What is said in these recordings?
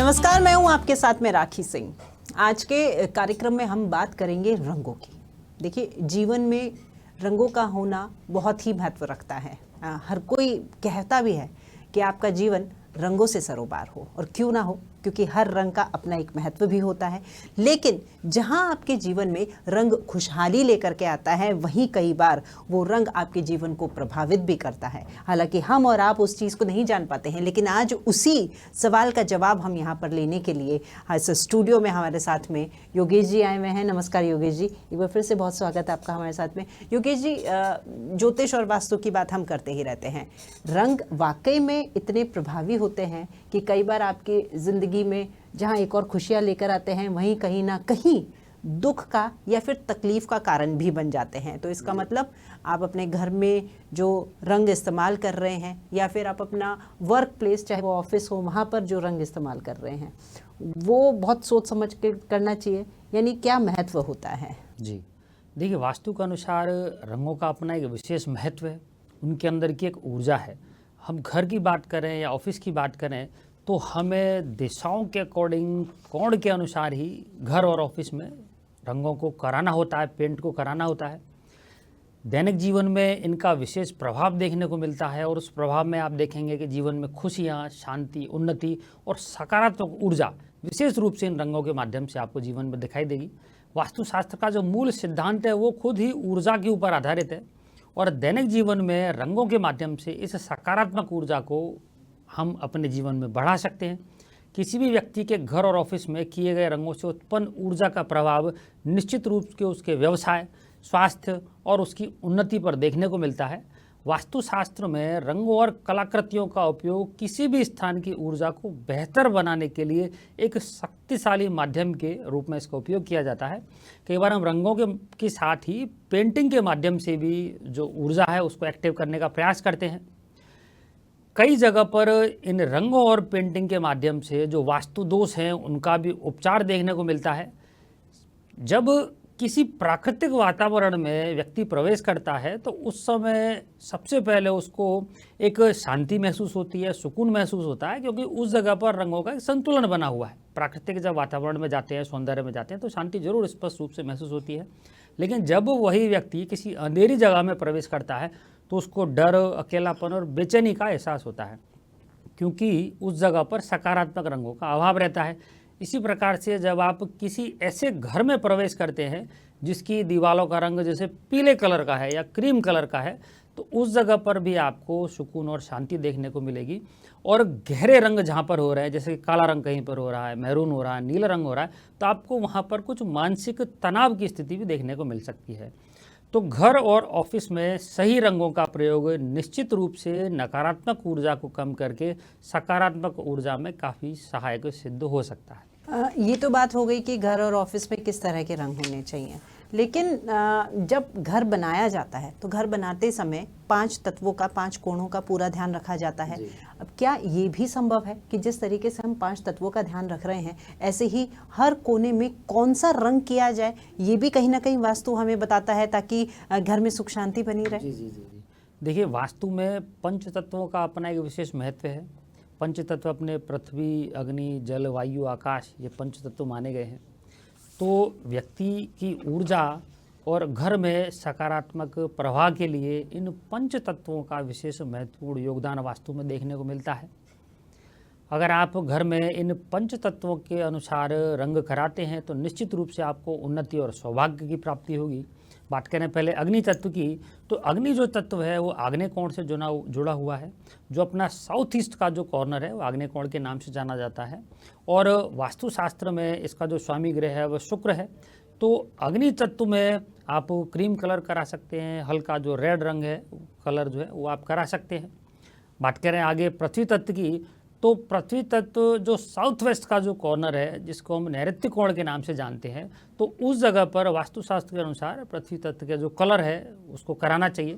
नमस्कार, मैं हूं आपके साथ में राखी सिंह। आज के कार्यक्रम में हम बात करेंगे रंगों की। देखिए, जीवन में रंगों का होना बहुत ही महत्व रखता है। हर कोई कहता भी है कि आपका जीवन रंगों से सरोबार हो, और क्यों ना हो, क्योंकि हर रंग का अपना एक महत्व भी होता है। लेकिन जहां आपके जीवन में रंग खुशहाली लेकर के आता है, वहीं कई बार वो रंग आपके जीवन को प्रभावित भी करता है। हालांकि हम और आप उस चीज़ को नहीं जान पाते हैं, लेकिन आज उसी सवाल का जवाब हम यहाँ पर लेने के लिए इस स्टूडियो में हमारे साथ में योगेश जी आए हुए हैं। नमस्कार योगेश जी, एक बार फिर से बहुत स्वागत है आपका हमारे साथ में। योगेश जी, ज्योतिष और वास्तु की बात हम करते ही रहते हैं। रंग वाकई में इतने प्रभावी होते हैं कि कई बार आपकी ज़िंदगी में जहां एक और खुशियां लेकर आते हैं, वहीं कहीं ना कहीं दुख का या फिर तकलीफ का कारण भी बन जाते हैं। तो इसका मतलब आप अपने घर में जो रंग इस्तेमाल कर रहे हैं, या फिर आप अपना वर्क प्लेस, चाहे वो ऑफिस हो, वहाँ पर जो रंग इस्तेमाल कर रहे हैं, वो बहुत सोच समझ के करना चाहिए। यानी क्या महत्व होता है? जी देखिए, वास्तु के अनुसार रंगों का अपना एक विशेष महत्व है। उनके अंदर की एक ऊर्जा है। हम घर की बात करें या ऑफिस की बात करें, तो हमें दिशाओं के अकॉर्डिंग, कोण के अनुसार ही घर और ऑफिस में रंगों को कराना होता है, पेंट को कराना होता है। दैनिक जीवन में इनका विशेष प्रभाव देखने को मिलता है, और उस प्रभाव में आप देखेंगे कि जीवन में खुशियाँ, शांति, उन्नति और सकारात्मक ऊर्जा विशेष रूप से इन रंगों के माध्यम से आपको जीवन में दिखाई देगी। वास्तुशास्त्र का जो मूल सिद्धांत है वो खुद ही ऊर्जा के ऊपर आधारित है, और दैनिक जीवन में रंगों के माध्यम से इस सकारात्मक ऊर्जा को हम अपने जीवन में बढ़ा सकते हैं। किसी भी व्यक्ति के घर और ऑफिस में किए गए रंगों से उत्पन्न ऊर्जा का प्रभाव निश्चित रूप से उसके व्यवसाय, स्वास्थ्य और उसकी उन्नति पर देखने को मिलता है। वास्तुशास्त्र में रंगों और कलाकृतियों का उपयोग किसी भी स्थान की ऊर्जा को बेहतर बनाने के लिए एक शक्तिशाली माध्यम के रूप में इसका उपयोग किया जाता है। कई बार हम रंगों के साथ ही पेंटिंग के माध्यम से भी जो ऊर्जा है उसको एक्टिव करने का प्रयास करते हैं। कई जगह पर इन रंगों और पेंटिंग के माध्यम से जो वास्तु दोष हैं उनका भी उपचार देखने को मिलता है। जब किसी प्राकृतिक वातावरण में व्यक्ति प्रवेश करता है, तो उस समय सबसे पहले उसको एक शांति महसूस होती है, सुकून महसूस होता है, क्योंकि उस जगह पर रंगों का एक संतुलन बना हुआ है। प्राकृतिक जब वातावरण में जाते हैं, सौंदर्य में जाते हैं, तो शांति जरूर स्पष्ट रूप से महसूस होती है। लेकिन जब वही व्यक्ति किसी अंधेरी जगह में प्रवेश करता है, तो उसको डर, अकेलापन और बेचैनी का एहसास होता है, क्योंकि उस जगह पर सकारात्मक रंगों का अभाव रहता है। इसी प्रकार से जब आप किसी ऐसे घर में प्रवेश करते हैं जिसकी दीवारों का रंग जैसे पीले कलर का है या क्रीम कलर का है, तो उस जगह पर भी आपको सुकून और शांति देखने को मिलेगी। और गहरे रंग जहाँ पर हो रहे हैं, जैसे काला रंग कहीं पर हो रहा है, मैरून हो रहा है, नीला रंग हो रहा है, तो आपको वहाँ पर कुछ मानसिक तनाव की स्थिति भी देखने को मिल सकती है। तो घर और ऑफिस में सही रंगों का प्रयोग निश्चित रूप से नकारात्मक ऊर्जा को कम करके सकारात्मक ऊर्जा में काफ़ी सहायक सिद्ध हो सकता है। ये तो बात हो गई कि घर और ऑफिस में किस तरह के रंग होने चाहिए। लेकिन जब घर बनाया जाता है, तो घर बनाते समय 5 तत्वों का, 5 कोणों का पूरा ध्यान रखा जाता है। अब क्या ये भी संभव है कि जिस तरीके से हम 5 तत्वों का ध्यान रख रहे हैं, ऐसे ही हर कोने में कौन सा रंग किया जाए, ये भी कहीं ना कहीं वास्तु हमें बताता है, ताकि घर में सुख शांति बनी रहे? जी। देखिए, वास्तु में पंच तत्वों का अपना एक विशेष महत्व है। पंच तत्व अपने पृथ्वी, अग्नि, जल, वायु, आकाश, ये पंच तत्व माने गए हैं। तो व्यक्ति की ऊर्जा और घर में सकारात्मक प्रवाह के लिए इन पंच तत्वों का विशेष महत्वपूर्ण योगदान वास्तु में देखने को मिलता है। अगर आप घर में इन पंच तत्वों के अनुसार रंग कराते हैं, तो निश्चित रूप से आपको उन्नति और सौभाग्य की प्राप्ति होगी। बात करें पहले अग्नि तत्व की, तो अग्नि जो तत्व है वो आग्नेय कोण से जुड़ा हुआ है। जो अपना साउथ ईस्ट का जो कॉर्नर है वो आग्नेय कोण के नाम से जाना जाता है, और वास्तुशास्त्र में इसका जो स्वामी ग्रह है वह शुक्र है। तो अग्नि तत्व में आप क्रीम कलर करा सकते हैं, हल्का जो रेड रंग है कलर जो है वो आप करा सकते हैं। बात करें आगे पृथ्वी तत्व की, तो पृथ्वी तत्व जो साउथ वेस्ट का जो कॉर्नर है, जिसको हम नैऋत्य कोण के नाम से जानते हैं, तो उस जगह पर वास्तुशास्त्र के अनुसार पृथ्वी तत्व का जो कलर है उसको कराना चाहिए।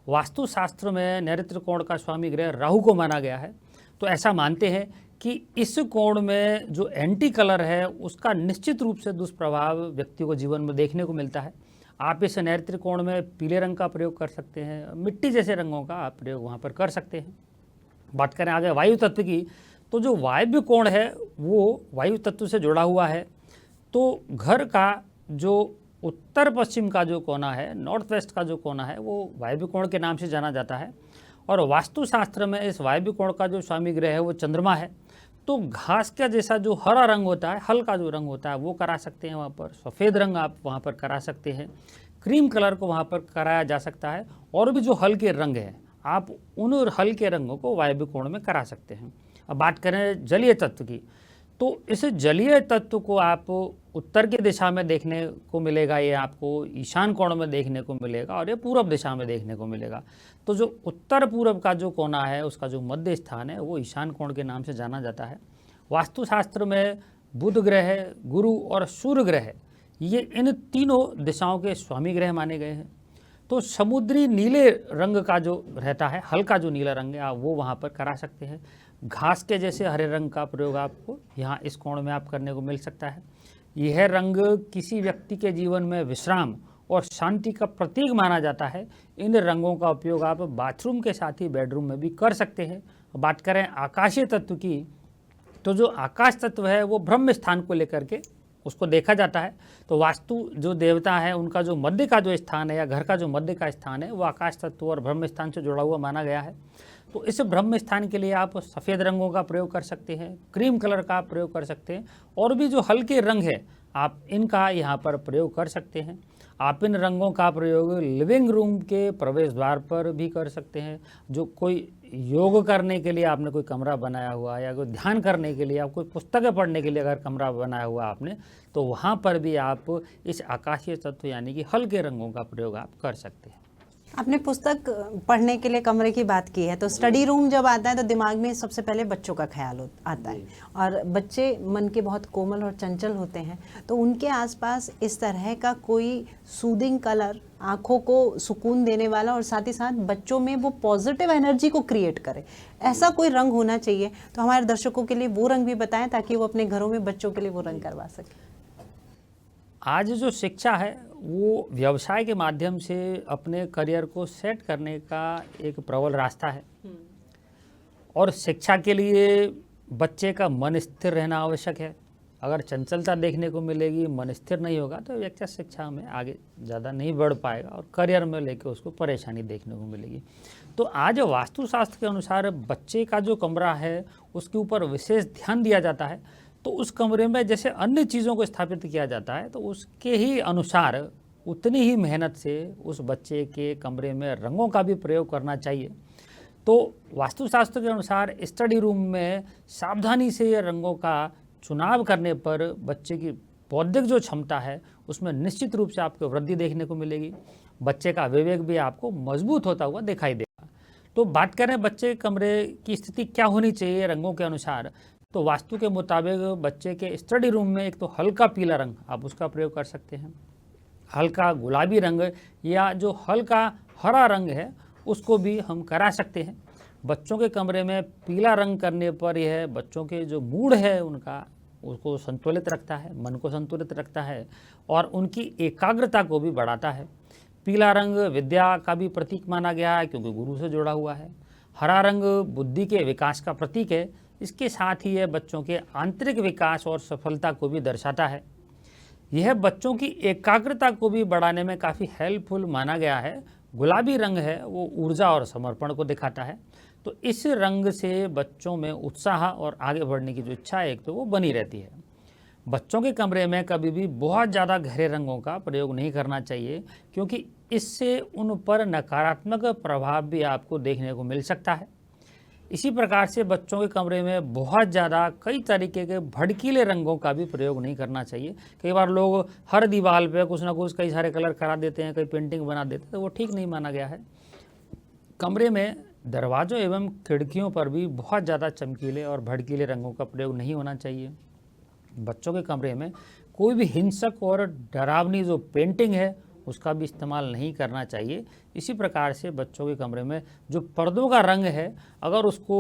वास्तुशास्त्र में नैऋत्य कोण का स्वामी ग्रह राहु को माना गया है, तो ऐसा मानते हैं कि इस कोण में जो एंटी कलर है उसका निश्चित रूप से दुष्प्रभाव व्यक्ति को जीवन में देखने को मिलता है। आप इस नैऋत्य कोण में पीले रंग का प्रयोग कर सकते हैं, मिट्टी जैसे रंगों का आप प्रयोग वहाँ पर कर सकते हैं। बात करें आगे वायु तत्व की, तो जो वायव्य कोण है वो वायु तत्व से जुड़ा हुआ है। तो घर का जो उत्तर पश्चिम का जो कोना है, नॉर्थ वेस्ट का जो कोना है, वो वायव्य कोण के नाम से जाना जाता है। और वास्तुशास्त्र में इस वायव्य कोण का जो स्वामी ग्रह है वो चंद्रमा है। तो घास का जैसा जो हरा रंग होता है, हल्का जो रंग होता है वो करा सकते हैं वहाँ पर। सफ़ेद रंग आप वहाँ पर करा सकते हैं। क्रीम कलर को वहाँ पर कराया जा सकता है। और भी जो हल्के रंग हैं, आप उन हल्के रंगों को वायव्य कोण में करा सकते हैं। अब बात करें जलीय तत्व की, तो इस जलीय तत्व को आप उत्तर की दिशा में देखने को मिलेगा, ये आपको ईशान कोण में देखने को मिलेगा, और ये पूर्व दिशा में देखने को मिलेगा। तो जो उत्तर पूर्व का जो कोना है, उसका जो मध्य स्थान है, वो ईशान कोण के नाम से जाना जाता है। वास्तुशास्त्र में बुध ग्रह, गुरु और सूर्य ग्रह, ये इन तीनों दिशाओं के स्वामी ग्रह माने गए हैं। तो समुद्री नीले रंग का जो रहता है, हल्का जो नीला रंग है, आप वो वहाँ पर करा सकते हैं। घास के जैसे हरे रंग का प्रयोग आपको यहाँ इस कोण में आप करने को मिल सकता है। यह रंग किसी व्यक्ति के जीवन में विश्राम और शांति का प्रतीक माना जाता है। इन रंगों का उपयोग आप बाथरूम के साथ ही बेडरूम में भी कर सकते हैं। बात करें आकाशीय तत्व की, तो जो आकाश तत्व है वो ब्रह्म स्थान को लेकर के उसको देखा जाता है। तो वास्तु जो देवता है, उनका जो मध्य का जो स्थान है, या घर का जो मध्य का स्थान है, वो आकाश तत्व और ब्रह्म स्थान से जुड़ा हुआ माना गया है। तो इस ब्रह्म स्थान के लिए आप सफ़ेद रंगों का प्रयोग कर सकते हैं, क्रीम कलर का प्रयोग कर सकते हैं, और भी जो हल्के रंग है आप इनका यहाँ पर प्रयोग कर सकते हैं। आप इन रंगों का प्रयोग लिविंग रूम के प्रवेश द्वार पर भी कर सकते हैं। जो कोई योग करने के लिए आपने कोई कमरा बनाया हुआ, या कोई ध्यान करने के लिए, आप कोई पुस्तकें पढ़ने के लिए अगर कमरा बनाया हुआ आपने, तो वहाँ पर भी आप इस आकाशीय तत्व यानी कि हल्के रंगों का प्रयोग आप कर सकते हैं। आपने पुस्तक पढ़ने के लिए कमरे की बात की है, तो स्टडी रूम जब आता है तो दिमाग में सबसे पहले बच्चों का ख्याल आता है। और बच्चे मन के बहुत कोमल और चंचल होते हैं, तो उनके आसपास इस तरह का कोई सूदिंग कलर, आँखों को सुकून देने वाला, और साथ ही साथ बच्चों में वो पॉजिटिव एनर्जी को क्रिएट करे, ऐसा कोई रंग होना चाहिए। तो हमारे दर्शकों के लिए वो रंग भी बताएं ताकि वो अपने घरों में बच्चों के लिए वो रंग करवा सकें। आज जो शिक्षा है वो व्यवसाय के माध्यम से अपने करियर को सेट करने का एक प्रबल रास्ता है। और शिक्षा के लिए बच्चे का मन स्थिर रहना आवश्यक है। अगर चंचलता देखने को मिलेगी, मन स्थिर नहीं होगा, तो व्यक्ति शिक्षा में आगे ज़्यादा नहीं बढ़ पाएगा और करियर में लेकर उसको परेशानी देखने को मिलेगी। तो आज वास्तुशास्त्र के अनुसार बच्चे का जो कमरा है उसके ऊपर विशेष ध्यान दिया जाता है। तो उस कमरे में जैसे अन्य चीज़ों को स्थापित किया जाता है, तो उसके ही अनुसार उतनी ही मेहनत से उस बच्चे के कमरे में रंगों का भी प्रयोग करना चाहिए। तो वास्तुशास्त्र के अनुसार स्टडी रूम में सावधानी से ये रंगों का चुनाव करने पर बच्चे की बौद्धिक जो क्षमता है उसमें निश्चित रूप से आपको वृद्धि देखने को मिलेगी। बच्चे का विवेक भी आपको मजबूत होता हुआ दिखाई देगा। तो बात करें बच्चे के कमरे की स्थिति क्या होनी चाहिए रंगों के अनुसार, तो वास्तु के मुताबिक बच्चे के स्टडी रूम में एक तो हल्का पीला रंग आप उसका प्रयोग कर सकते हैं, हल्का गुलाबी रंग या जो हल्का हरा रंग है उसको भी हम करा सकते हैं। बच्चों के कमरे में पीला रंग करने पर यह बच्चों के जो मूड है उनका उसको संतुलित रखता है, मन को संतुलित रखता है और उनकी एकाग्रता को भी बढ़ाता है। पीला रंग विद्या का भी प्रतीक माना गया है क्योंकि गुरु से जुड़ा हुआ है। हरा रंग बुद्धि के विकास का प्रतीक है। इसके साथ ही यह बच्चों के आंतरिक विकास और सफलता को भी दर्शाता है। यह बच्चों की एकाग्रता को भी बढ़ाने में काफ़ी हेल्पफुल माना गया है। गुलाबी रंग है वो ऊर्जा और समर्पण को दिखाता है। तो इस रंग से बच्चों में उत्साह और आगे बढ़ने की जो इच्छा है एक तो वो बनी रहती है। बच्चों के कमरे में कभी भी बहुत ज़्यादा गहरे रंगों का प्रयोग नहीं करना चाहिए क्योंकि इससे उन पर नकारात्मक प्रभाव भी आपको देखने को मिल सकता है। इसी प्रकार से बच्चों के कमरे में बहुत ज़्यादा कई तरीके के भड़कीले रंगों का भी प्रयोग नहीं करना चाहिए। कई बार लोग हर दीवार पे कुछ ना कुछ कई सारे कलर करा देते हैं, कई पेंटिंग बना देते हैं, तो वो ठीक नहीं माना गया है। कमरे में दरवाज़ों एवं खिड़कियों पर भी बहुत ज़्यादा चमकीले और भड़कीले रंगों का प्रयोग नहीं होना चाहिए। बच्चों के कमरे में कोई भी हिंसक और डरावनी जो पेंटिंग है उसका भी इस्तेमाल नहीं करना चाहिए। इसी प्रकार से बच्चों के कमरे में जो पर्दों का रंग है अगर उसको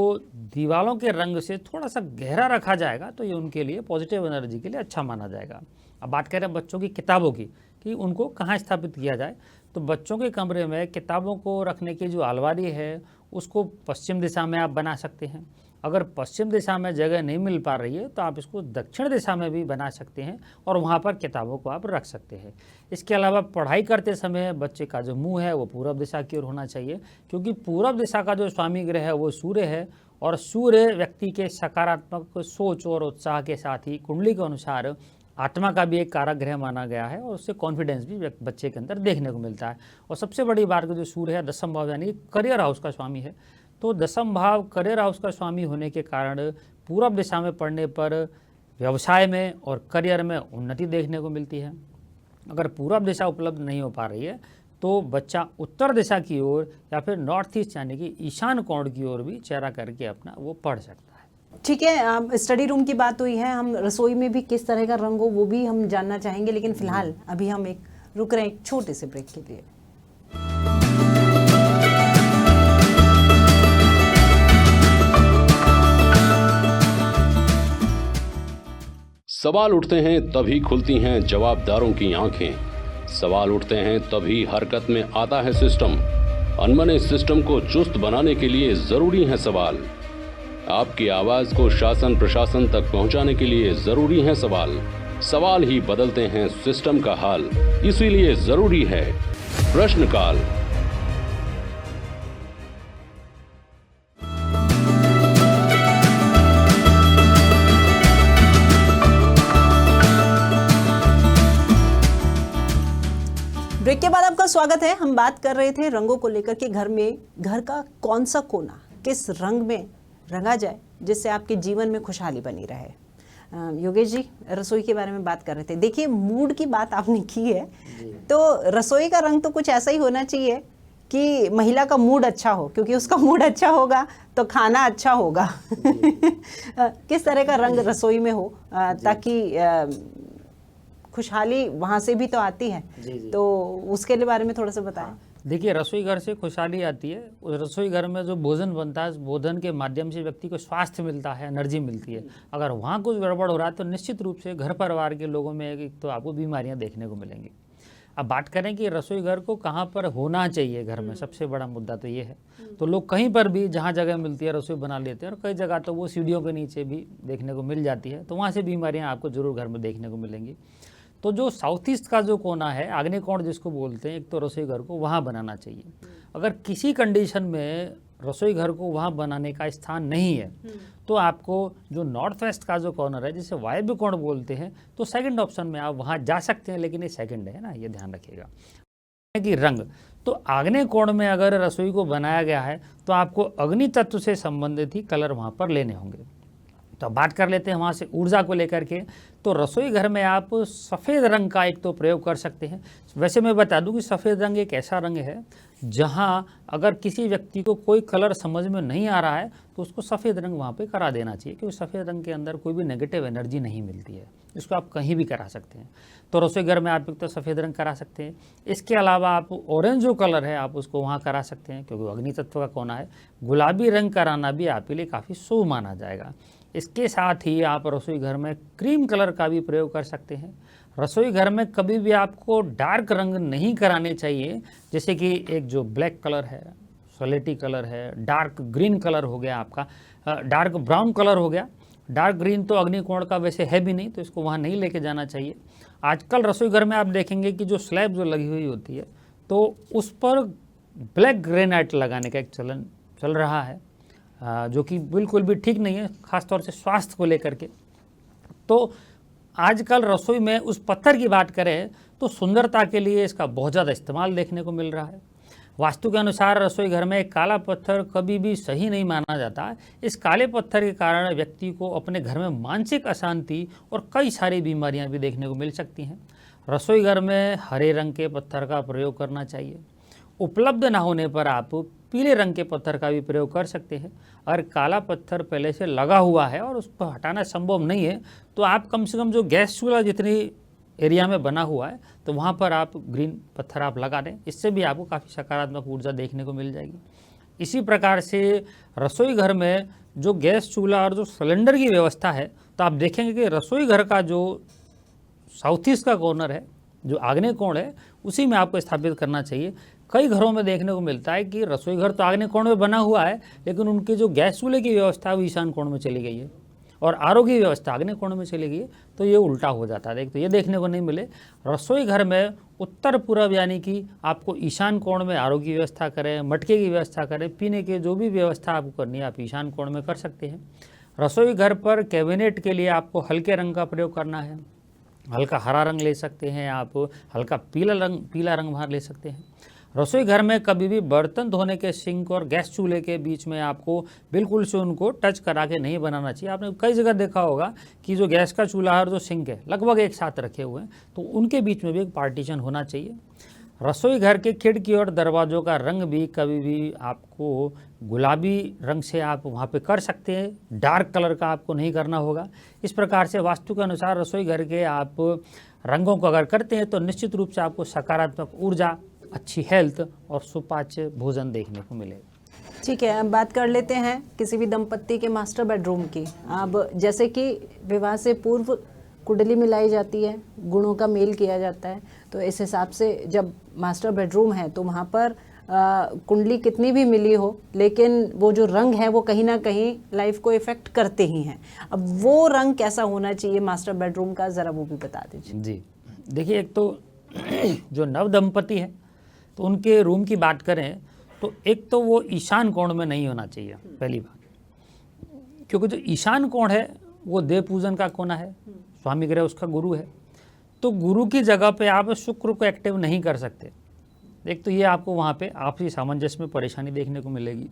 दीवारों के रंग से थोड़ा सा गहरा रखा जाएगा तो ये उनके लिए पॉजिटिव एनर्जी के लिए अच्छा माना जाएगा। अब बात करें बच्चों की किताबों की कि उनको कहाँ स्थापित किया जाए, तो बच्चों के कमरे में किताबों को रखने की जो अलमारी है उसको पश्चिम दिशा में आप बना सकते हैं। अगर पश्चिम दिशा में जगह नहीं मिल पा रही है तो आप इसको दक्षिण दिशा में भी बना सकते हैं और वहाँ पर किताबों को आप रख सकते हैं। इसके अलावा पढ़ाई करते समय बच्चे का जो मुंह है वो पूरब दिशा की ओर होना चाहिए, क्योंकि पूरब दिशा का जो स्वामी ग्रह है वो सूर्य है और सूर्य व्यक्ति के सकारात्मक सोच और उत्साह के साथ ही कुंडली के अनुसार आत्मा का भी एक कारक ग्रह माना गया है और उससे कॉन्फिडेंस भी बच्चे के अंदर देखने को मिलता है। और सबसे बड़ी बात जो सूर्य है दसम भाव यानी करियर हाउस का स्वामी है, तो दसम भाव करियर हाउस का स्वामी होने के कारण पूरब दिशा में पढ़ने पर व्यवसाय में और करियर में उन्नति देखने को मिलती है। अगर पूरब दिशा उपलब्ध नहीं हो पा रही है तो बच्चा उत्तर दिशा की ओर या फिर नॉर्थ ईस्ट यानी कि ईशान कोण की ओर भी चेहरा करके अपना वो पढ़ सकता है। ठीक है, स्टडी रूम की बात हुई है, हम रसोई में भी किस तरह का रंग हो वो भी हम जानना चाहेंगे, लेकिन फिलहाल अभी हम रुक रहे हैं एक छोटे से ब्रेक के लिए। सवाल उठते हैं तभी खुलती हैं जवाबदारों की आंखें, सवाल उठते हैं तभी हरकत में आता है सिस्टम। अनमने सिस्टम को चुस्त बनाने के लिए जरूरी है सवाल। आपकी आवाज को शासन प्रशासन तक पहुंचाने के लिए जरूरी है सवाल। सवाल ही बदलते हैं सिस्टम का हाल, इसीलिए जरूरी है प्रश्नकाल। ब्रेक के बाद आपका स्वागत है। हम बात कर रहे थे रंगों को लेकर के, घर में घर का कौन सा कोना किस रंग में रंगा जाए जिससे आपके जीवन में खुशहाली बनी रहे। योगेश जी रसोई के बारे में बात कर रहे थे, देखिए मूड की बात आपने की है, तो रसोई का रंग तो कुछ ऐसा ही होना चाहिए कि महिला का मूड अच्छा हो, क्योंकि उसका मूड अच्छा होगा तो खाना अच्छा होगा। किस तरह का रंग रसोई में हो ताकि खुशहाली वहाँ से भी तो आती है, तो उसके बारे में थोड़ा सा बताएं। देखिए रसोई घर से खुशहाली आती है, उस रसोई घर में जो भोजन बनता है उस भोजन के माध्यम से व्यक्ति को स्वास्थ्य मिलता है, एनर्जी मिलती है। अगर वहाँ कुछ गड़बड़ हो रहा है तो निश्चित रूप से घर परिवार के लोगों में एक तो आपको बीमारियाँ देखने को मिलेंगी। अब बात करें कि रसोई घर को कहाँ पर होना चाहिए घर में, सबसे बड़ा मुद्दा तो ये है। तो लोग कहीं पर भी जहाँ जगह मिलती है रसोई बना लेते हैं और कई जगह तो वो सीढ़ियों के नीचे भी देखने को मिल जाती है, तो वहाँ से बीमारियाँ आपको जरूर घर में देखने को मिलेंगी। तो जो साउथ ईस्ट का जो कोना है, आग्नेय कोण जिसको बोलते हैं, एक तो रसोई घर को वहाँ बनाना चाहिए। अगर किसी कंडीशन में रसोई घर को वहाँ बनाने का स्थान नहीं है तो आपको जो नॉर्थ वेस्ट का जो कॉर्नर है जिसे वायव्य कोण बोलते हैं, तो सेकंड ऑप्शन में आप वहाँ जा सकते हैं, लेकिन ये सेकंड है ना, ये ध्यान रखिएगा कि रंग। तो आग्नेय कोण में अगर रसोई को बनाया गया है तो आपको अग्नि तत्व से संबंधित ही कलर वहाँ पर लेने होंगे। तो बात कर लेते हैं वहाँ से ऊर्जा को लेकर के, तो रसोई घर में आप सफ़ेद रंग का एक तो प्रयोग कर सकते हैं। वैसे मैं बता दूं कि सफ़ेद रंग एक ऐसा रंग है जहाँ अगर किसी व्यक्ति को कोई कलर समझ में नहीं आ रहा है तो उसको सफ़ेद रंग वहाँ पे करा देना चाहिए, क्योंकि सफ़ेद रंग के अंदर कोई भी नेगेटिव एनर्जी नहीं मिलती है, इसको आप कहीं भी करा सकते हैं। तो रसोई घर में आप एक तो सफ़ेद रंग करा सकते हैं। इसके अलावा आप ऑरेंज जो कलर है आप उसको वहाँ करा सकते हैं, क्योंकि अग्नि तत्व का कोना है। गुलाबी रंग कराना भी आपके लिए काफ़ी शुभ माना जाएगा। इसके साथ ही आप रसोई घर में क्रीम कलर का भी प्रयोग कर सकते हैं। रसोई घर में कभी भी आपको डार्क रंग नहीं कराने चाहिए, जैसे कि एक जो ब्लैक कलर है, सलेटी कलर है, डार्क ग्रीन कलर हो गया आपका, डार्क ब्राउन कलर हो गया। डार्क ग्रीन तो अग्नि कोण का वैसे है भी नहीं, तो इसको वहाँ नहीं लेके जाना चाहिए। आजकल रसोई घर में आप देखेंगे कि जो स्लैब जो लगी हुई होती है तो उस पर ब्लैक ग्रेनाइट लगाने का एक चलन चल रहा है, जो कि बिल्कुल भी ठीक नहीं है, ख़ासतौर से स्वास्थ्य को लेकर के। तो आजकल रसोई में उस पत्थर की बात करें तो सुंदरता के लिए इसका बहुत ज़्यादा इस्तेमाल देखने को मिल रहा है। वास्तु के अनुसार रसोई घर में काला पत्थर कभी भी सही नहीं माना जाता। इस काले पत्थर के कारण व्यक्ति को अपने घर में मानसिक अशांति और कई सारी बीमारियां भी देखने को मिल सकती हैं। रसोई घर में हरे रंग के पत्थर का प्रयोग करना चाहिए। उपलब्ध ना होने पर आप पीले रंग के पत्थर का भी प्रयोग कर सकते हैं। अगर काला पत्थर पहले से लगा हुआ है और उसको हटाना संभव नहीं है तो आप कम से कम जो गैस चूल्हा जितनी एरिया में बना हुआ है तो वहाँ पर आप ग्रीन पत्थर आप लगा दें, इससे भी आपको काफ़ी सकारात्मक ऊर्जा देखने को मिल जाएगी। इसी प्रकार से रसोई घर में जो गैस चूल्हा और जो सिलेंडर की व्यवस्था है, तो आप देखेंगे कि रसोई घर का जो साउथ ईस्ट का कॉर्नर है, जो आग्नेय कोण है, उसी में आपको स्थापित करना चाहिए। कई घरों में देखने को मिलता है कि रसोई घर तो आग्नेय कोण में बना हुआ है, लेकिन उनके जो गैस चूल्हे की व्यवस्था है वो ईशान कोण में चली गई है और आरओ की व्यवस्था आग्नेय कोण में चली गई है, तो ये उल्टा हो जाता है। तो ये देखने को नहीं मिले। रसोई घर में उत्तर पूर्व यानी कि आपको ईशान कोण में आरओ की व्यवस्था करें, मटके की व्यवस्था करें, पीने के जो भी व्यवस्था आपको करनी है आप ईशान कोण में कर सकते हैं। रसोई घर पर कैबिनेट के लिए आपको हल्के रंग का प्रयोग करना है, हल्का हरा रंग ले सकते हैं आप, हल्का पीला रंग वहाँ ले सकते हैं। रसोई घर में कभी भी बर्तन धोने के सिंक और गैस चूल्हे के बीच में आपको बिल्कुल से उनको टच करा के नहीं बनाना चाहिए। आपने कई जगह देखा होगा कि जो गैस का चूल्हा और जो सिंक है लगभग एक साथ रखे हुए हैं, तो उनके बीच में भी एक पार्टीशन होना चाहिए। रसोई घर के खिड़की और दरवाज़ों का रंग भी कभी भी आपको गुलाबी रंग से आप वहाँ पे कर सकते हैं, डार्क कलर का आपको नहीं करना होगा। इस प्रकार से वास्तु के अनुसार रसोई घर के आप रंगों को अगर करते हैं तो निश्चित रूप से आपको सकारात्मक ऊर्जा, अच्छी हेल्थ और सुपाच्य भोजन देखने को मिलेगा। ठीक है, अब बात कर लेते हैं किसी भी दंपत्ति के मास्टर बेडरूम की। अब जैसे कि विवाह से पूर्व कुंडली मिलाई जाती है, गुणों का मेल किया जाता है, तो इस हिसाब से जब मास्टर बेडरूम है तो वहाँ पर कुंडली कितनी भी मिली हो, लेकिन वो जो रंग है वो कहीं ना कहीं लाइफ को इफेक्ट करते ही हैं। अब वो रंग कैसा होना चाहिए मास्टर बेडरूम का, ज़रा वो भी बता दीजिए। जी देखिए, एक तो जो नव दंपति है तो उनके रूम की बात करें तो एक तो वो ईशान कोण में नहीं होना चाहिए, पहली बात, क्योंकि जो ईशान कोण है वो देव पूजन का कोना है, स्वामी ग्रह उसका गुरु है, तो गुरु की जगह पे आप शुक्र को एक्टिव नहीं कर सकते। एक तो ये आपको वहाँ पे आपसी सामंजस्य में परेशानी देखने को मिलेगी।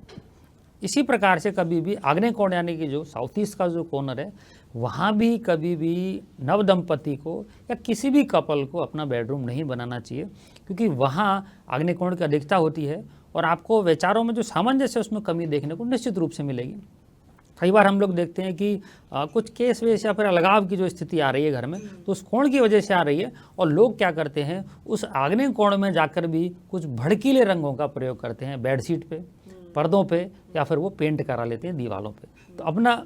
इसी प्रकार से कभी भी आग्नेय कोण यानी कि जो साउथ ईस्ट का जो कॉर्नर है वहाँ भी कभी भी नव दंपति को या किसी भी कपल को अपना बेडरूम नहीं बनाना चाहिए, क्योंकि वहाँ आग्नेय कोण की अधिकता होती है और आपको विचारों में जो सामंजस्य है उसमें कमी देखने को निश्चित रूप से मिलेगी। कई बार हम लोग देखते हैं कि कुछ केस वेस या फिर अलगाव की जो स्थिति आ रही है घर में, तो उस कोण की वजह से आ रही है और लोग क्या करते हैं उस आग्नेय कोण में जाकर भी कुछ भड़कीले रंगों का प्रयोग करते हैं बेडशीट पे, पर्दों पे, या फिर वो पेंट करा लेते हैं दीवारों पे। तो अपना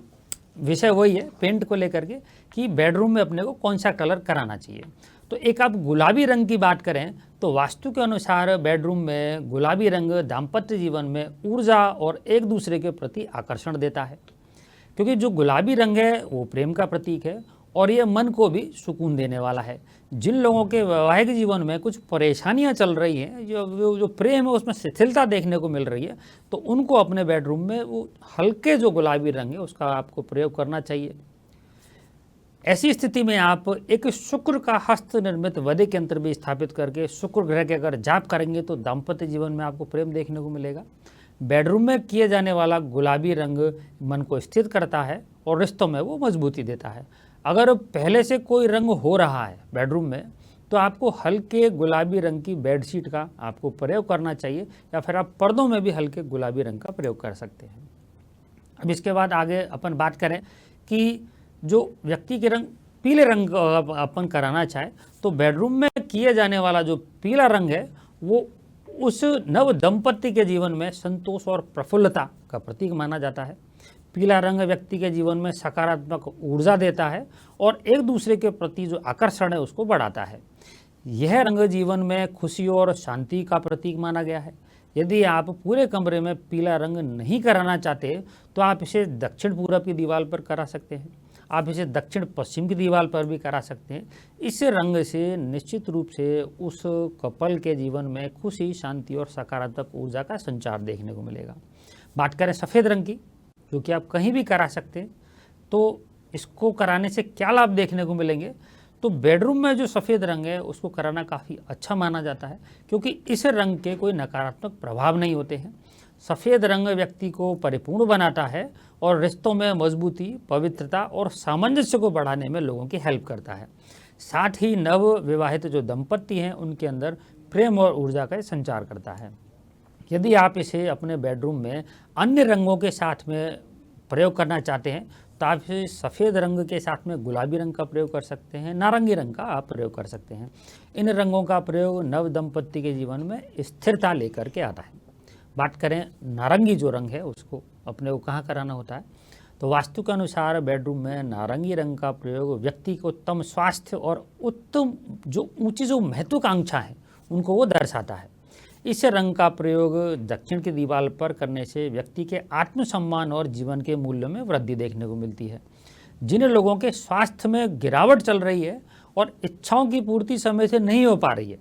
विषय वही है पेंट को लेकर के कि बेडरूम में अपने को कौन सा कलर कराना चाहिए। तो एक आप गुलाबी रंग की बात करें तो वास्तु के अनुसार बेडरूम में गुलाबी रंग दाम्पत्य जीवन में ऊर्जा और एक दूसरे के प्रति आकर्षण देता है, क्योंकि जो गुलाबी रंग है वो प्रेम का प्रतीक है और ये मन को भी सुकून देने वाला है। जिन लोगों के वैवाहिक जीवन में कुछ परेशानियां चल रही हैं, जो प्रेम है उसमें शिथिलता देखने को मिल रही है, तो उनको अपने बेडरूम में वो हल्के जो गुलाबी रंग है उसका आपको प्रयोग करना चाहिए। ऐसी स्थिति में आप एक शुक्र का हस्त निर्मित वैदिक यंत्र भी स्थापित करके शुक्र ग्रह के अगर जाप करेंगे तो दाम्पत्य जीवन में आपको प्रेम देखने को मिलेगा। बेडरूम में किए जाने वाला गुलाबी रंग मन को स्थिर करता है और रिश्तों में वो मजबूती देता है। अगर पहले से कोई रंग हो रहा है बेडरूम में तो आपको हल्के गुलाबी रंग की बेडशीट का आपको प्रयोग करना चाहिए, या फिर आप पर्दों में भी हल्के गुलाबी रंग का प्रयोग कर सकते हैं। अब इसके बाद आगे अपन बात करें कि जो व्यक्ति के रंग पीले रंग अपन कराना चाहे तो बेडरूम में किए जाने वाला जो पीला रंग है वो उस नव दंपति के जीवन में संतोष और प्रफुल्लता का प्रतीक माना जाता है। पीला रंग व्यक्ति के जीवन में सकारात्मक ऊर्जा देता है और एक दूसरे के प्रति जो आकर्षण है उसको बढ़ाता है। यह रंग जीवन में खुशी और शांति का प्रतीक माना गया है। यदि आप पूरे कमरे में पीला रंग नहीं कराना चाहते तो आप इसे दक्षिण पूरब की दीवार पर करा सकते हैं, आप इसे दक्षिण पश्चिम की दीवार पर भी करा सकते हैं। इस रंग से निश्चित रूप से उस कपल के जीवन में खुशी, शांति और सकारात्मक ऊर्जा का संचार देखने को मिलेगा। बात करें सफ़ेद रंग की, जो कि आप कहीं भी करा सकते हैं, तो इसको कराने से क्या लाभ देखने को मिलेंगे। तो बेडरूम में जो सफ़ेद रंग है उसको कराना काफ़ी अच्छा माना जाता है, क्योंकि इस रंग के कोई नकारात्मक प्रभाव नहीं होते हैं। सफ़ेद रंग व्यक्ति को परिपूर्ण बनाता है और रिश्तों में मजबूती, पवित्रता और सामंजस्य को बढ़ाने में लोगों की हेल्प करता है। साथ ही नव विवाहित जो दंपति हैं उनके अंदर प्रेम और ऊर्जा का संचार करता है। यदि आप इसे अपने बेडरूम में अन्य रंगों के साथ में प्रयोग करना चाहते हैं तो आप इसे सफ़ेद रंग के साथ में गुलाबी रंग का प्रयोग कर सकते हैं, नारंगी रंग का आप प्रयोग कर सकते हैं। इन रंगों का प्रयोग नव दंपति के जीवन में स्थिरता लेकर के आता है। बात करें नारंगी जो रंग है उसको अपने को कहाँ कराना होता है, तो वास्तु के अनुसार बेडरूम में नारंगी रंग का प्रयोग व्यक्ति को उत्तम स्वास्थ्य और उत्तम जो ऊंची जो महत्वाकांक्षा है उनको वो दर्शाता है। इस रंग का प्रयोग दक्षिण की दीवार पर करने से व्यक्ति के आत्मसम्मान और जीवन के मूल्यों में वृद्धि देखने को मिलती है। जिन लोगों के स्वास्थ्य में गिरावट चल रही है और इच्छाओं की पूर्ति समय से नहीं हो पा रही है,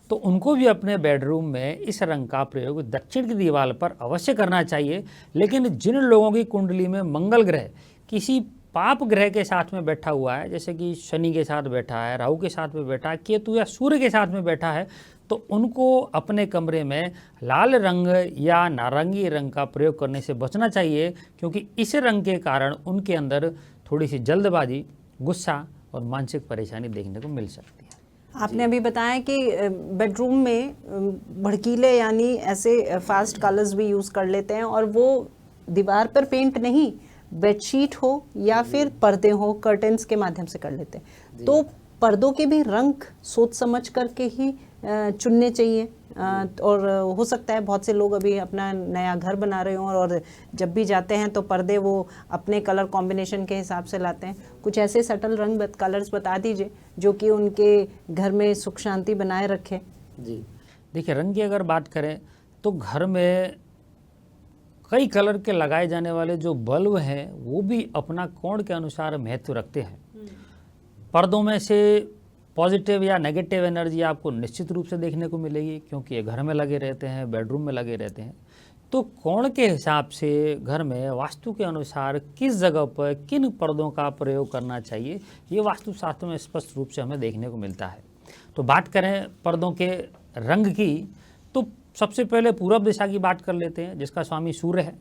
तो उनको भी अपने बेडरूम में इस रंग का प्रयोग दक्षिण की दीवार पर अवश्य करना चाहिए। लेकिन जिन लोगों की कुंडली में मंगल ग्रह किसी पाप ग्रह के साथ में बैठा हुआ है, जैसे कि शनि के साथ बैठा है, राहु के साथ में बैठा है, केतु या सूर्य के साथ में बैठा है, तो उनको अपने कमरे में लाल रंग या नारंगी रंग का प्रयोग करने से बचना चाहिए, क्योंकि इस रंग के कारण उनके अंदर थोड़ी सी जल्दबाजी, गुस्सा और मानसिक परेशानी देखने को मिल सकती है। आपने अभी बताया कि बेडरूम में भड़कीले यानी ऐसे फास्ट कलर्स भी यूज़ कर लेते हैं, और वो दीवार पर पेंट नहीं, बेडशीट हो या फिर पर्दे हो, कर्टन्स के माध्यम से कर लेते हैं। तो पर्दों के भी रंग सोच समझ करके ही चुनने चाहिए। और हो सकता है बहुत से लोग अभी अपना नया घर बना रहे हों और जब भी जाते हैं तो पर्दे वो अपने कलर कॉम्बिनेशन के हिसाब से लाते हैं। कुछ ऐसे सटल रंग कलर्स बता दीजिए जो कि उनके घर में सुख शांति बनाए रखे। जी देखिए, रंग की अगर बात करें तो घर में कई कलर के लगाए जाने वाले जो बल्ब हैं वो भी अपना कोण के अनुसार महत्व रखते हैं। पर्दों में से पॉजिटिव या नेगेटिव एनर्जी आपको निश्चित रूप से देखने को मिलेगी, क्योंकि ये घर में लगे रहते हैं, बेडरूम में लगे रहते हैं। तो कोण के हिसाब से घर में वास्तु के अनुसार किस जगह पर किन पर्दों का प्रयोग करना चाहिए, ये वास्तुशास्त्र में स्पष्ट रूप से हमें देखने को मिलता है। तो बात करें पर्दों के रंग की, तो सबसे पहले पूरब दिशा की बात कर लेते हैं, जिसका स्वामी सूर्य है।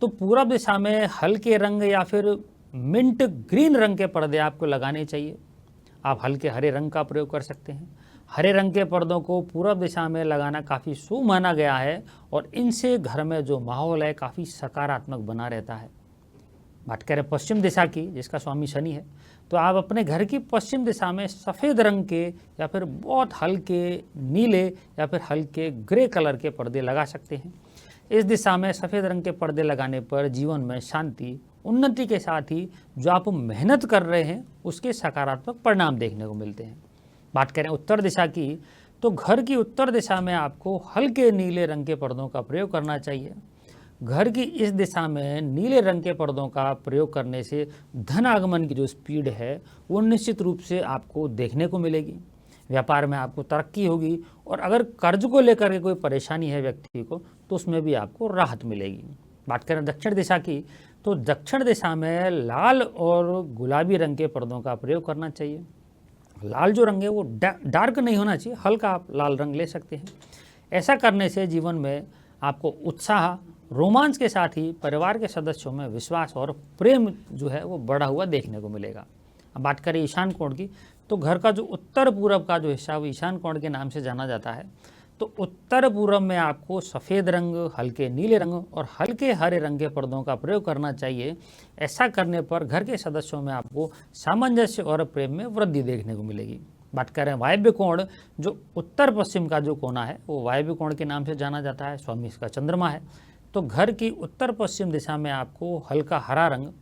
तो पूरब दिशा में हल्के रंग या फिर मिंट ग्रीन रंग के पर्दे आपको लगाने चाहिए। आप हल्के हरे रंग का प्रयोग कर सकते हैं। हरे रंग के पर्दों को पूरब दिशा में लगाना काफ़ी शुभ माना गया है और इनसे घर में जो माहौल है काफ़ी सकारात्मक बना रहता है। बात करें पश्चिम दिशा की, जिसका स्वामी शनि है, तो आप अपने घर की पश्चिम दिशा में सफ़ेद रंग के या फिर बहुत हल्के नीले या फिर हल्के ग्रे कलर के पर्दे लगा सकते हैं। इस दिशा में सफ़ेद रंग के पर्दे लगाने पर जीवन में शांति, उन्नति के साथ ही जो आप मेहनत कर रहे हैं उसके सकारात्मक परिणाम देखने को मिलते हैं। बात करें उत्तर दिशा की, तो घर की उत्तर दिशा में आपको हल्के नीले रंग के पर्दों का प्रयोग करना चाहिए। घर की इस दिशा में नीले रंग के पर्दों का प्रयोग करने से धन आगमन की जो स्पीड है वो निश्चित रूप से आपको देखने को मिलेगी। व्यापार में आपको तरक्की होगी और अगर कर्ज को लेकर के कोई परेशानी है व्यक्ति को, तो उसमें भी आपको राहत मिलेगी। बात करें दक्षिण दिशा की, तो दक्षिण दिशा में लाल और गुलाबी रंग के पर्दों का प्रयोग करना चाहिए। लाल जो रंग है वो डार्क नहीं होना चाहिए, हल्का आप लाल रंग ले सकते हैं। ऐसा करने से जीवन में आपको उत्साह, रोमांच के साथ ही परिवार के सदस्यों में विश्वास और प्रेम जो है वो बढ़ा हुआ देखने को मिलेगा। अब बात करें ईशान कोण की, तो घर का जो उत्तर पूरब का जो हिस्सा वो ईशान कोण के नाम से जाना जाता है। तो उत्तर पूरब में आपको सफ़ेद रंग, हल्के नीले रंग और हल्के हरे रंग के पर्दों का प्रयोग करना चाहिए। ऐसा करने पर घर के सदस्यों में आपको सामंजस्य और प्रेम में वृद्धि देखने को मिलेगी। बात करें वायव्य कोण, जो उत्तर पश्चिम का जो कोना है वो वायव्य कोण के नाम से जाना जाता है, स्वामी इसका चंद्रमा है। तो घर की उत्तर पश्चिम दिशा में आपको हल्का हरा रंग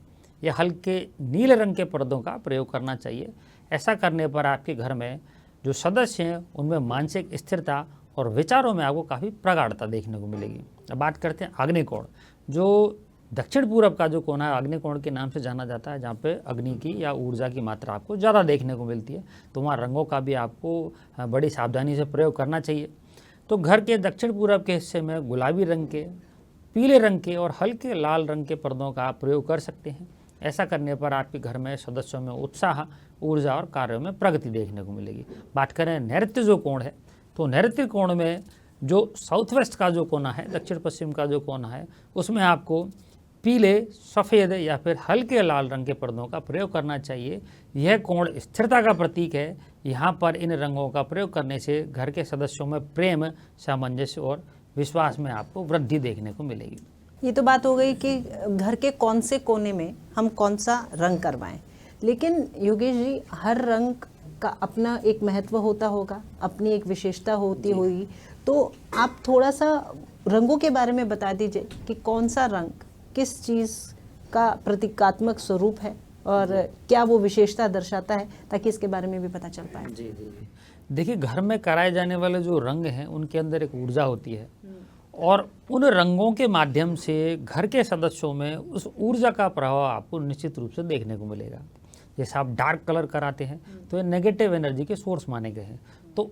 या हल्के नीले रंग के पर्दों का प्रयोग करना चाहिए। ऐसा करने पर आपके घर में जो सदस्य हैं उनमें मानसिक स्थिरता और विचारों में आपको काफ़ी प्रगाढ़ता देखने को मिलेगी। अब बात करते हैं आग्नेय कोण, जो दक्षिण पूरब का जो कोना है आग्नेय कोण के नाम से जाना जाता है, जहाँ पे अग्नि की या ऊर्जा की मात्रा आपको ज़्यादा देखने को मिलती है। तो वहाँ रंगों का भी आपको बड़ी सावधानी से प्रयोग करना चाहिए। तो घर के दक्षिण पूरब के हिस्से में गुलाबी रंग के, पीले रंग के और हल्के लाल रंग के पर्दों का आप प्रयोग कर सकते हैं। ऐसा करने पर आपके घर में सदस्यों में उत्साह, ऊर्जा और कार्यों में प्रगति देखने को मिलेगी। बात करें नैऋत्य जो कोण है, तो नैऋत्य कोण में जो साउथ वेस्ट का जो कोना है, दक्षिण पश्चिम का जो कोना है, उसमें आपको पीले, सफ़ेद या फिर हल्के लाल रंग के पर्दों का प्रयोग करना चाहिए। यह कोण स्थिरता का प्रतीक है। यहाँ पर इन रंगों का प्रयोग करने से घर के सदस्यों में प्रेम, सामंजस्य और विश्वास में आपको वृद्धि देखने को मिलेगी। ये तो बात हो गई कि घर के कौन से कोने में हम कौन सा रंग करवाएं, लेकिन योगेश जी हर रंग का अपना एक महत्व होता होगा, अपनी एक विशेषता होती होगी। तो आप थोड़ा सा रंगों के बारे में बता दीजिए कि कौन सा रंग किस चीज़ का प्रतीकात्मक स्वरूप है और क्या वो विशेषता दर्शाता है, ताकि इसके बारे में भी पता चल पाए। जी। देखिए, घर में कराए जाने वाले जो रंग हैं उनके अंदर एक ऊर्जा होती है और उन रंगों के माध्यम से घर के सदस्यों में उस ऊर्जा का प्रभाव आपको निश्चित रूप से देखने को मिलेगा। जैसे आप डार्क कलर कराते हैं तो ये नेगेटिव एनर्जी के सोर्स माने गए हैं। तो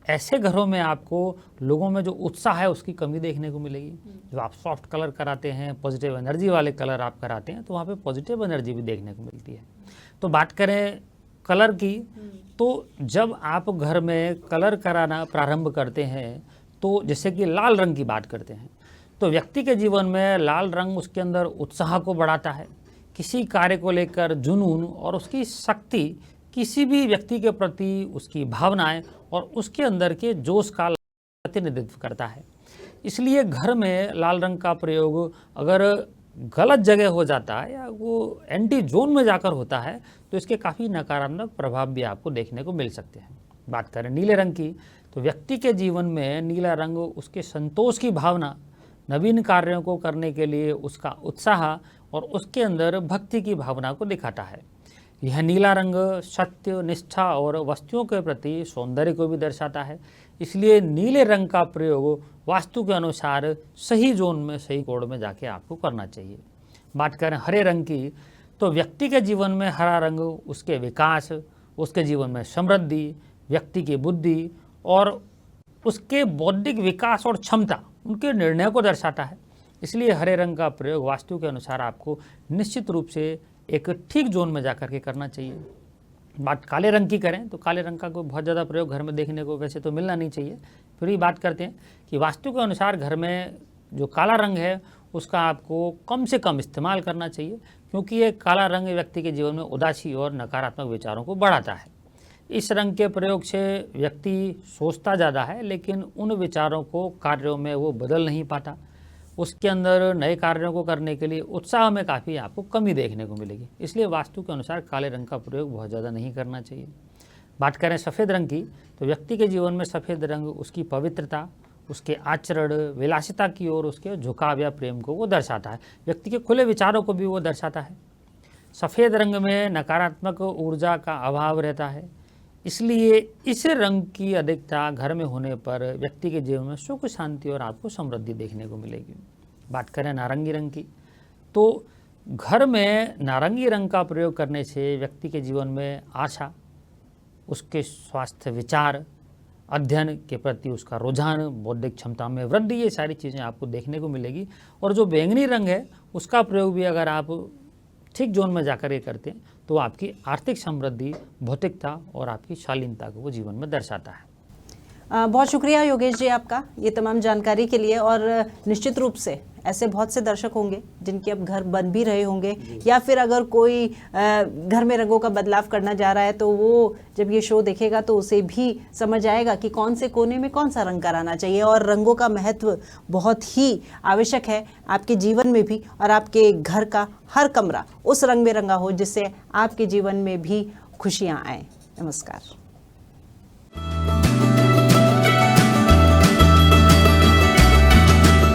ऐसे घरों में आपको लोगों में जो उत्साह है उसकी कमी देखने को मिलेगी। जो आप सॉफ्ट कलर कराते हैं, पॉजिटिव एनर्जी वाले कलर आप कराते हैं, तो वहाँ पे पॉजिटिव एनर्जी भी देखने को मिलती है। तो बात करें कलर की, तो जब आप घर में कलर कराना प्रारंभ करते हैं, तो जैसे कि लाल रंग की बात करते हैं, तो व्यक्ति के जीवन में लाल रंग उसके अंदर उत्साह को बढ़ाता है। किसी कार्य को लेकर जुनून और उसकी शक्ति, किसी भी व्यक्ति के प्रति उसकी भावनाएं और उसके अंदर के जोश का प्रतिनिधित्व करता है। इसलिए घर में लाल रंग का प्रयोग अगर गलत जगह हो जाता है या वो एंटी जोन में जाकर होता है, तो इसके काफ़ी नकारात्मक प्रभाव भी आपको देखने को मिल सकते हैं। बात करें नीले रंग की, तो व्यक्ति के जीवन में नीला रंग उसके संतोष की भावना, नवीन कार्यों को करने के लिए उसका उत्साह और उसके अंदर भक्ति की भावना को दिखाता है। यह नीला रंग सत्य, निष्ठा और वस्तुओं के प्रति सौंदर्य को भी दर्शाता है। इसलिए नीले रंग का प्रयोग वास्तु के अनुसार सही जोन में, सही कोड में जाके आपको करना चाहिए। बात करें हरे रंग की, तो व्यक्ति के जीवन में हरा रंग उसके विकास, उसके जीवन में समृद्धि, व्यक्ति की बुद्धि और उसके बौद्धिक विकास और क्षमता, उनके निर्णय को दर्शाता है। इसलिए हरे रंग का प्रयोग वास्तु के अनुसार आपको निश्चित रूप से एक ठीक जोन में जाकर के करना चाहिए। बात काले रंग की करें, तो काले रंग का कोई बहुत ज़्यादा प्रयोग घर में देखने को वैसे तो मिलना नहीं चाहिए। फिर भी बात करते हैं कि वास्तु के अनुसार घर में जो काला रंग है उसका आपको कम से कम इस्तेमाल करना चाहिए, क्योंकि ये काला रंग व्यक्ति के जीवन में उदासी और नकारात्मक विचारों को बढ़ाता है। इस रंग के प्रयोग से व्यक्ति सोचता ज़्यादा है, लेकिन उन विचारों को कार्यों में वो बदल नहीं पाता। उसके अंदर नए कार्यों को करने के लिए उत्साह में काफ़ी आपको कमी देखने को मिलेगी। इसलिए वास्तु के अनुसार काले रंग का प्रयोग बहुत ज़्यादा नहीं करना चाहिए। बात करें सफ़ेद रंग की, तो व्यक्ति के जीवन में सफ़ेद रंग उसकी पवित्रता, उसके आचरण, विलासिता की ओर उसके झुकाव या प्रेम को वो दर्शाता है। व्यक्ति के खुले विचारों को भी वो दर्शाता है। सफ़ेद रंग में नकारात्मक ऊर्जा का अभाव रहता है, इसलिए इस रंग की अधिकता घर में होने पर व्यक्ति के जीवन में सुख, शांति और आपको समृद्धि देखने को मिलेगी। बात करें नारंगी रंग की, तो घर में नारंगी रंग का प्रयोग करने से व्यक्ति के जीवन में आशा, उसके स्वास्थ्य, विचार, अध्ययन के प्रति उसका रुझान, बौद्धिक क्षमता में वृद्धि, ये सारी चीज़ें आपको देखने को मिलेगी। और जो बैंगनी रंग है उसका प्रयोग भी अगर आप ठीक जोन में जाकर के करते हैं तो आपकी आर्थिक समृद्धि, भौतिकता और आपकी शालीनता को वो जीवन में दर्शाता है। बहुत शुक्रिया योगेश जी आपका ये तमाम जानकारी के लिए। और निश्चित रूप से ऐसे बहुत से दर्शक होंगे जिनके अब घर बन भी रहे होंगे, या फिर अगर कोई घर में रंगों का बदलाव करना जा रहा है तो वो जब ये शो देखेगा तो उसे भी समझ आएगा कि कौन से कोने में कौन सा रंग कराना चाहिए। और रंगों का महत्व बहुत ही आवश्यक है आपके जीवन में भी, और आपके घर का हर कमरा उस रंग में रंगा हो जिससे आपके जीवन में भी खुशियाँ आएँ। नमस्कार।